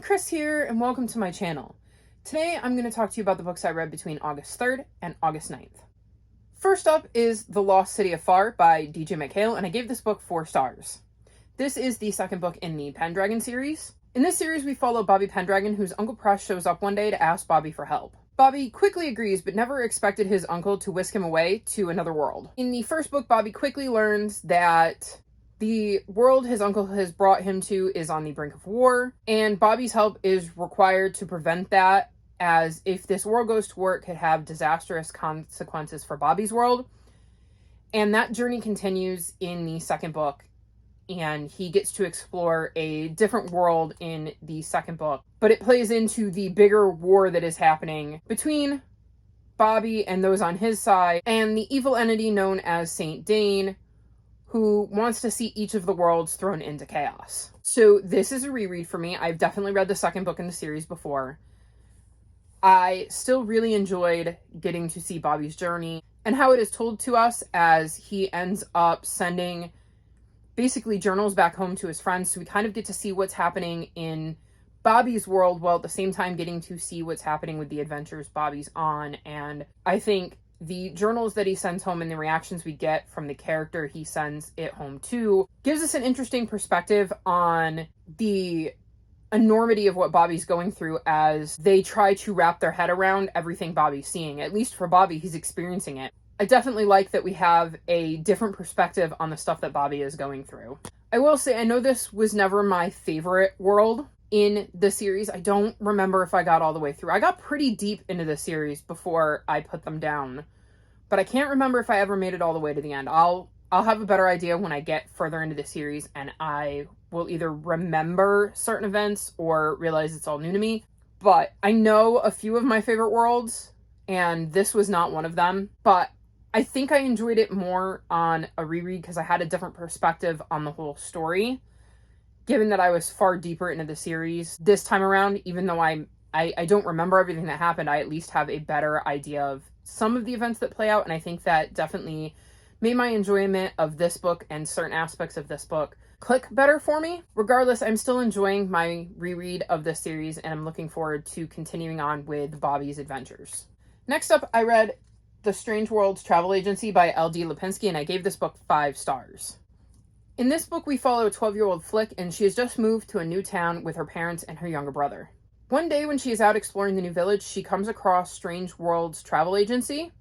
Chris here, and welcome to my channel. Today I'm going to talk to you about the books I read between August 3rd and August 9th. First up is The Lost City of Far by DJ McHale, and I gave this book 4 stars. This is the second book in the Pendragon series. In this series we follow Bobby Pendragon, whose Uncle Press shows up one day to ask Bobby for help. Bobby quickly agrees, but never expected his uncle to whisk him away to another world. In the first book, Bobby quickly learns that the world his uncle has brought him to is on the brink of war, and Bobby's help is required to prevent that, as if this world goes to war, it could have disastrous consequences for Bobby's world. And that journey continues in the second book, and he gets to explore a different world in the second book. But it plays into the bigger war that is happening between Bobby and those on his side, and the evil entity known as Saint Dane, who wants to see each of the worlds thrown into chaos. So this is a reread for me. I've definitely read the second book in the series before. I still really enjoyed getting to see Bobby's journey and how it is told to us as he ends up sending basically journals back home to his friends. So we kind of get to see what's happening in Bobby's world while at the same time getting to see what's happening with the adventures Bobby's on. And I think the journals that he sends home and the reactions we get from the character he sends it home to gives us an interesting perspective on the enormity of what Bobby's going through as they try to wrap their head around everything Bobby's seeing. At least for Bobby, he's experiencing it. I definitely like that we have a different perspective on the stuff that Bobby is going through. I will say, I know this was never my favorite world in the series. I don't remember if I got all the way through. I got pretty deep into the series before I put them down, but I can't remember if I ever made it all the way to the end. I'll have a better idea when I get further into the series, and I will either remember certain events or realize it's all new to me. But I know a few of my favorite worlds, and this was not one of them. But I think I enjoyed it more on a reread because I had a different perspective on the whole story, given that I was far deeper into the series this time around. Even though I don't remember everything that happened, I at least have a better idea of some of the events that play out, and I think that definitely made my enjoyment of this book and certain aspects of this book click better for me. Regardless, I'm still enjoying my reread of this series, and I'm looking forward to continuing on with Bobby's adventures. Next up, I read The Strange Worlds Travel Agency by L.D. Lipinski, and I gave this book 5 stars. In this book, we follow a 12-year-old Flick, and she has just moved to a new town with her parents and her younger brother. One day when she is out exploring the new village, she comes across Strange Worlds Travel Agency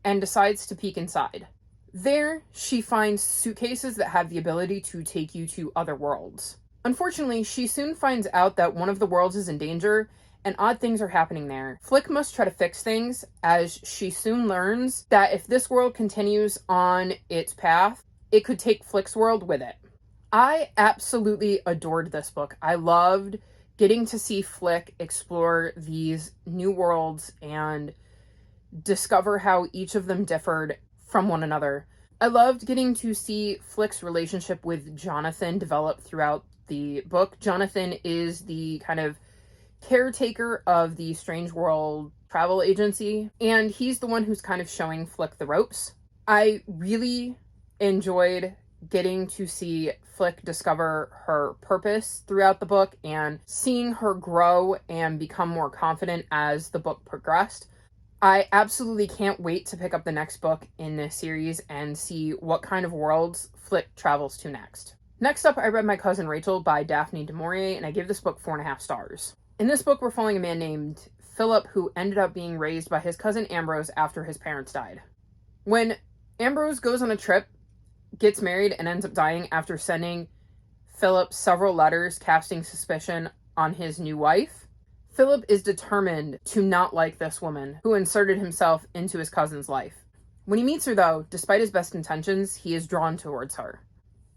and decides to peek inside. There, she finds suitcases that have the ability to take you to other worlds. Unfortunately, she soon finds out that one of the worlds is in danger and odd things are happening there. Flick must try to fix things, as she soon learns that if this world continues on its path, it could take Flick's world with it. I absolutely adored this book. I loved getting to see Flick explore these new worlds and discover how each of them differed from one another. I loved getting to see Flick's relationship with Jonathan develop throughout the book. Jonathan is the kind of caretaker of the Strange World Travel Agency, and he's the one who's kind of showing Flick the ropes. I really enjoyed getting to see Flick discover her purpose throughout the book and seeing her grow and become more confident as the book progressed. I absolutely can't wait to pick up the next book in this series and see what kind of worlds Flick travels to next. Next up, I read My Cousin Rachel by Daphne du Maurier, and I gave this book 4.5 stars. In this book, we're following a man named Philip who ended up being raised by his cousin Ambrose after his parents died. When Ambrose goes on a trip, gets married, and ends up dying after sending Philip several letters casting suspicion on his new wife, Philip is determined to not like this woman who inserted himself into his cousin's life. When he meets her, though, despite his best intentions, he is drawn towards her.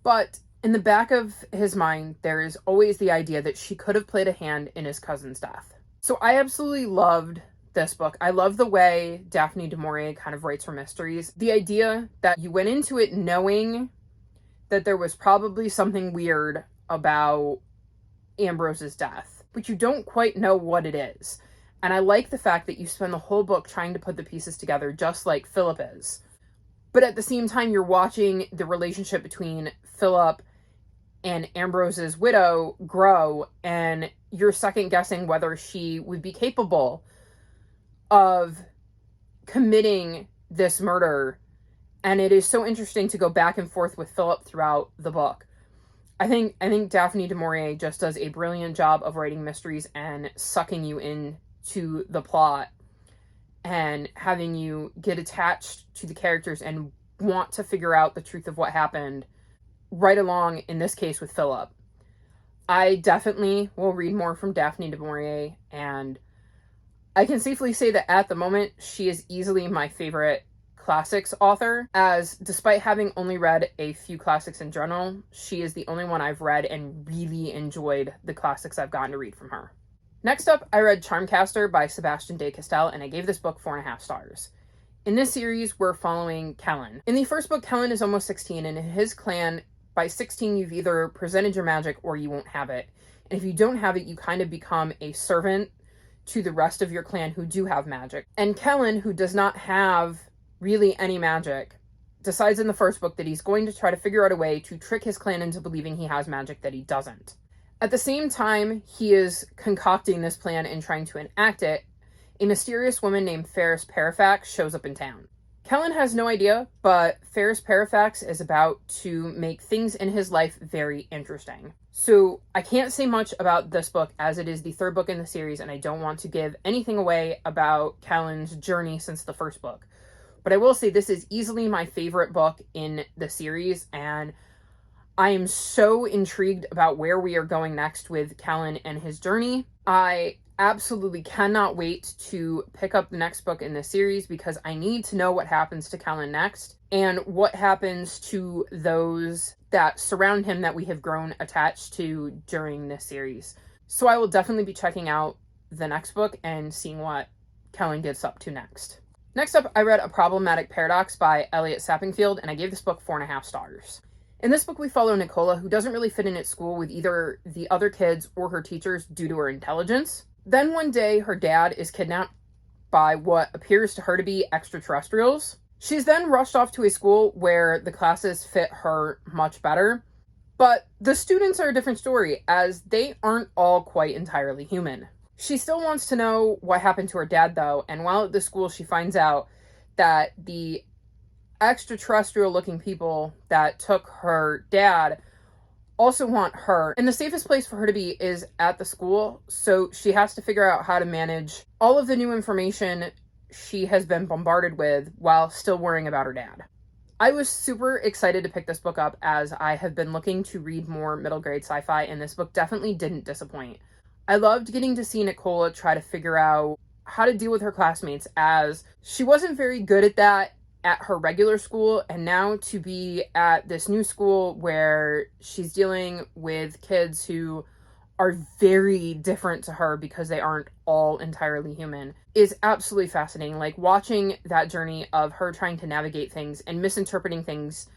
But in the back of his mind, there is always the idea that she could have played a hand in his cousin's death. So I absolutely loved this book. I love the way Daphne du Maurier kind of writes her mysteries. The idea that you went into it knowing that there was probably something weird about Ambrose's death, but you don't quite know what it is. And I like the fact that you spend the whole book trying to put the pieces together, just like Philip is. But at the same time, you're watching the relationship between Philip and Ambrose's widow grow, and you're second guessing whether she would be capable of committing this murder. And it is so interesting to go back and forth with Philip throughout the book. I think Daphne du Maurier just does a brilliant job of writing mysteries and sucking you into the plot and having you get attached to the characters and want to figure out the truth of what happened, right along, in this case, with Philip. I definitely will read more from Daphne du Maurier, and I can safely say that at the moment, she is easily my favorite classics author, as despite having only read a few classics in general, she is the only one I've read and really enjoyed the classics I've gotten to read from her. Next up, I read Charmcaster by Sebastian de Castell, and I gave this book 4.5 stars. In this series, we're following Kellen. In the first book, Kellen is almost 16, and in his clan, by 16, you've either presented your magic or you won't have it. And if you don't have it, you kind of become a servant to the rest of your clan who do have magic. And Kellen, who does not have really any magic, decides in the first book that he's going to try to figure out a way to trick his clan into believing he has magic that he doesn't. At the same time he is concocting this plan and trying to enact it, a mysterious woman named Ferris Perifax shows up in town. Kellen has no idea, but Ferris Perifax is about to make things in his life very interesting. So I can't say much about this book, as it is the third book in the series, and I don't want to give anything away about Kellen's journey since the first book. But I will say this is easily my favorite book in the series, and I am so intrigued about where we are going next with Kellen and his journey. I absolutely cannot wait to pick up the next book in this series, because I need to know what happens to Kellen next and what happens to those that surround him that we have grown attached to during this series. So I will definitely be checking out the next book and seeing what Kellen gets up to next. Next up, I read A Problematic Paradox by Elliot Sappingfield, and I gave this book 4.5 stars. In this book, we follow Nicola, who doesn't really fit in at school with either the other kids or her teachers due to her intelligence. Then one day, her dad is kidnapped by what appears to her to be extraterrestrials. She's then rushed off to a school where the classes fit her much better. But the students are a different story, as they aren't all quite entirely human. She still wants to know what happened to her dad, though, and while at the school, she finds out that the extraterrestrial-looking people that took her dad also want her, and the safest place for her to be is at the school, so she has to figure out how to manage all of the new information she has been bombarded with while still worrying about her dad. I was super excited to pick this book up, as I have been looking to read more middle grade sci-fi, and this book definitely didn't disappoint. I loved getting to see Nicola try to figure out how to deal with her classmates, as she wasn't very good at that at her regular school, and now to be at this new school where she's dealing with kids who are very different to her because they aren't all entirely human is absolutely fascinating. Like, watching that journey of her trying to navigate things and misinterpreting things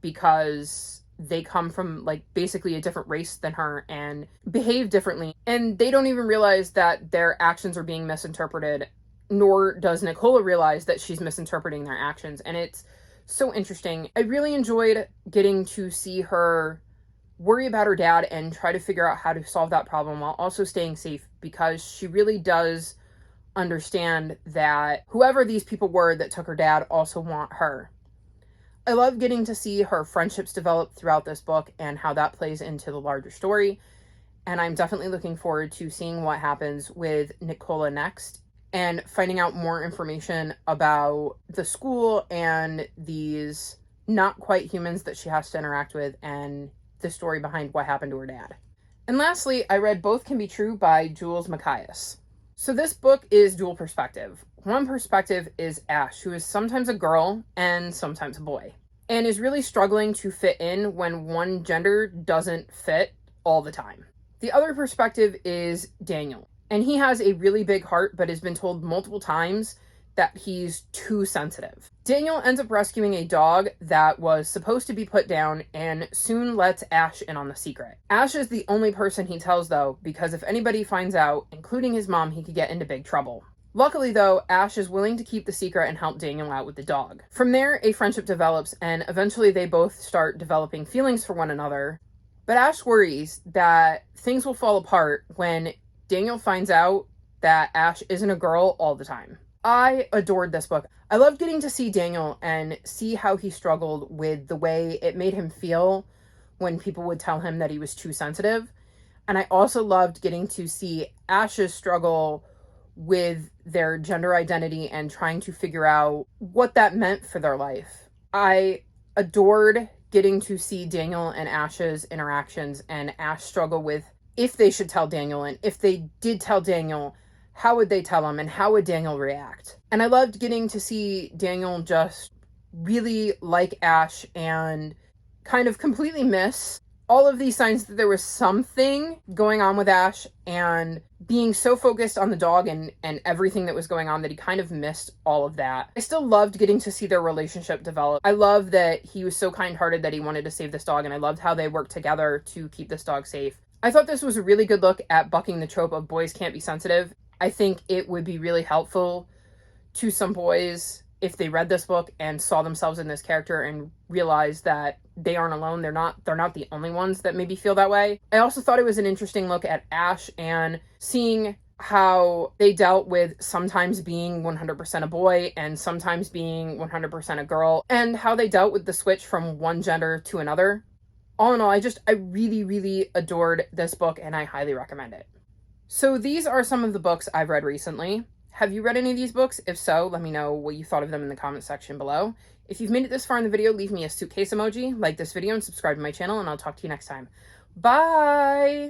because they come from, like, basically a different race than her and behave differently, and they don't even realize that their actions are being misinterpreted, nor does Nicola realize that she's misinterpreting their actions. And it's so interesting. I really enjoyed getting to see her worry about her dad and try to figure out how to solve that problem while also staying safe, because she really does understand that whoever these people were that took her dad also want her. I love getting to see her friendships develop throughout this book and how that plays into the larger story. And I'm definitely looking forward to seeing what happens with Nicola next and finding out more information about the school and these not quite humans that she has to interact with, and the story behind what happened to her dad. And lastly, I read Both Can Be True by Jules Macias. So this book is dual perspective. One perspective is Ash, who is sometimes a girl and sometimes a boy, and is really struggling to fit in when one gender doesn't fit all the time. The other perspective is Daniel, and he has a really big heart, but has been told multiple times that he's too sensitive. Daniel ends up rescuing a dog that was supposed to be put down and soon lets Ash in on the secret. Ash is the only person he tells, though, because if anybody finds out, including his mom, he could get into big trouble. Luckily, though, Ash is willing to keep the secret and help Daniel out with the dog. From there, a friendship develops, and eventually they both start developing feelings for one another. But Ash worries that things will fall apart when Daniel finds out that Ash isn't a girl all the time. I adored this book. I loved getting to see Daniel and see how he struggled with the way it made him feel when people would tell him that he was too sensitive. And I also loved getting to see Ash's struggle with their gender identity and trying to figure out what that meant for their life. I adored getting to see Daniel and Ash's interactions and Ash struggle with if they should tell Daniel, and if they did tell Daniel, how would they tell him and how would Daniel react? And I loved getting to see Daniel just really like Ash and kind of completely miss all of these signs that there was something going on with Ash, and being so focused on the dog and everything that was going on that he kind of missed all of that. I still loved getting to see their relationship develop. I love that he was so kind-hearted that he wanted to save this dog, and I loved how they worked together to keep this dog safe. I thought this was a really good look at bucking the trope of boys can't be sensitive. I think it would be really helpful to some boys if they read this book and saw themselves in this character and realized that they aren't alone. They're not the only ones that maybe feel that way. I also thought it was an interesting look at Ash and seeing how they dealt with sometimes being 100% a boy and sometimes being 100% a girl, and how they dealt with the switch from one gender to another. All in all, I really, really adored this book and I highly recommend it. So these are some of the books I've read recently. Have you read any of these books? If so, let me know what you thought of them in the comment section below. If you've made it this far in the video, leave me a suitcase emoji, like this video, and subscribe to my channel, and I'll talk to you next time. Bye!